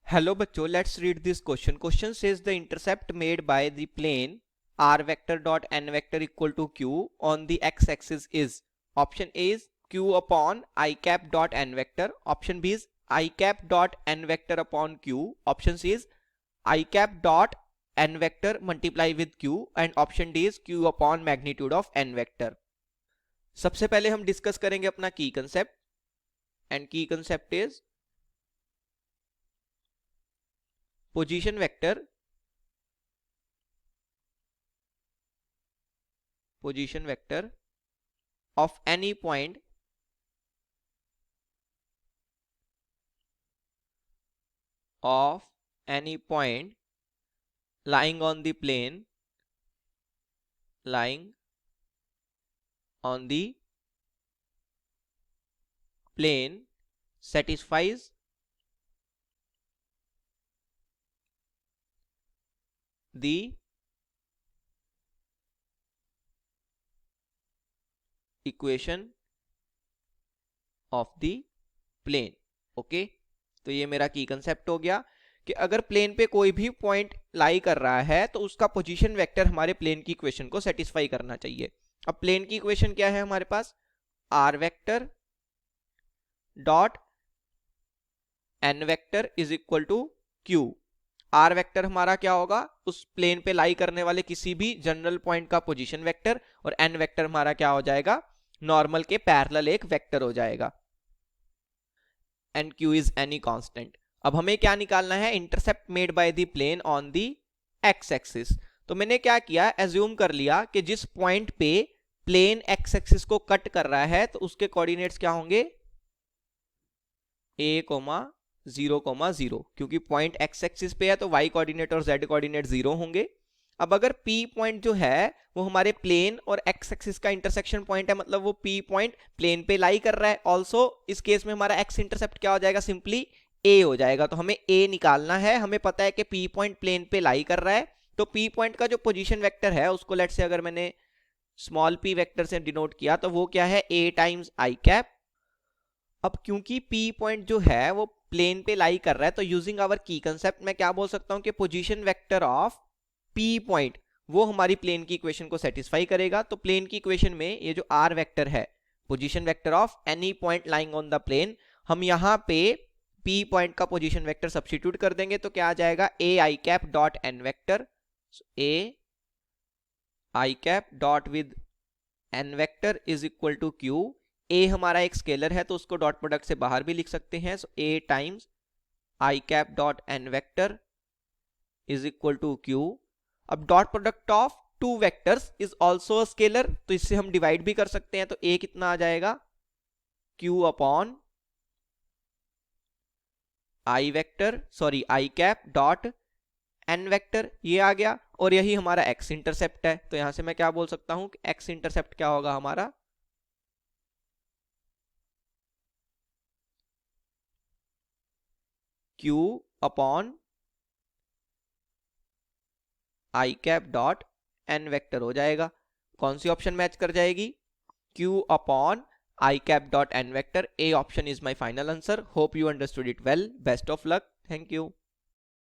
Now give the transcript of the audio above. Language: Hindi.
हेलो बच्चों, let's read this question. Question says the intercept made by the plane r vector dot n vector equal to q on the x axis is. Option A is q upon I cap dot n vector. Option B is I cap dot n vector upon q. Option C is I cap dot n vector multiply with q. And option D is q upon magnitude of n vector. सबसे पहले हम डिस्कस करेंगे अपना की कंसेप्ट. एंड की concept is position vector of any point lying on the plane satisfies the equation of the plane. Okay, तो ये मेरा की कंसेप्ट हो गया कि अगर प्लेन पे कोई भी पॉइंट लाई कर रहा है तो उसका पोजीशन वेक्टर हमारे प्लेन की इक्वेशन को सेटिस्फाई करना चाहिए. अब प्लेन की इक्वेशन क्या है हमारे पास? R vector dot N vector is equal to Q. R vector हमारा क्या होगा? उस प्लेन पे लाई करने वाले किसी भी जनरल पॉइंट का पोजीशन वेक्टर, और एन वेक्टर हमारा क्या हो जाएगा? नॉर्मल के पैरेलल एक वेक्टर हो जाएगा. And q is any constant. अब हमें क्या निकालना है? Intercept made by the plane on the x axis. तो मैंने क्या किया, एज्यूम कर लिया कि जिस पॉइंट पे प्लेन एक्स एक्सिस को कट कर रहा है तो उसके कोऑर्डिनेट्स क्या होंगे? a, 0, 0, क्योंकि पॉइंट एक्स एक्सिस पे है तो y कोऑर्डिनेट और z कोऑर्डिनेट 0 होंगे. अब अगर P पॉइंट जो है वो हमारे प्लेन और एक्स एक्सिस का इंटरसेक्शन पॉइंट है, मतलब वो P पॉइंट प्लेन पे लाई कर रहा है. ऑल्सो इस केस में हमारा एक्स इंटरसेप्ट क्या हो जाएगा? सिंपली A हो जाएगा. तो हमें A निकालना है. हमें पता है कि P पॉइंट प्लेन पे लाई कर रहा है, तो P पॉइंट का जो पोजीशन वेक्टर है उसको लेट से अगर मैंने स्मॉल p वेक्टर से डिनोट किया तो वो क्या है? A times I cap. अब क्योंकि P पॉइंट जो है वो प्लेन पे लाई कर रहा है तो यूजिंग आवर की कंसेप्ट मैं क्या बोल सकता हूं कि position vector of P point वो हमारी प्लेन की इक्वेशन को सेटिस्फाई करेगा. तो प्लेन की इक्वेशन में ये जो r वेक्टर है, position vector of any point lying on the plane, हम यहां पे P पॉइंट का पोजीशन वेक्टर सब्स्टिट्यूट कर देंगे तो क्या आ जाएगा? a I cap dot n vector. a I cap dot with n vector is equal to q. a हमारा एक स्केलर है तो उसको डॉट प्रोडक्ट से बाहर भी लिख सकते हैं. So a times I cap dot n vector is equal to q. अब dot product of two vectors is also scalar, तो इससे हम डिवाइड भी कर सकते हैं. तो a कितना आ जाएगा? q upon i vector, sorry i cap dot n vector, ये आ गया. और यही हमारा x इंटरसेप्ट है. तो यहां से मैं क्या बोल सकता हूं कि x इंटरसेप्ट क्या होगा हमारा? q upon I cap dot N vector हो जाएगा. कौन सी ऑप्शन मैच कर जाएगी? q upon I cap dot N vector. A option is my final answer. Hope you understood it well. Best of luck. Thank you.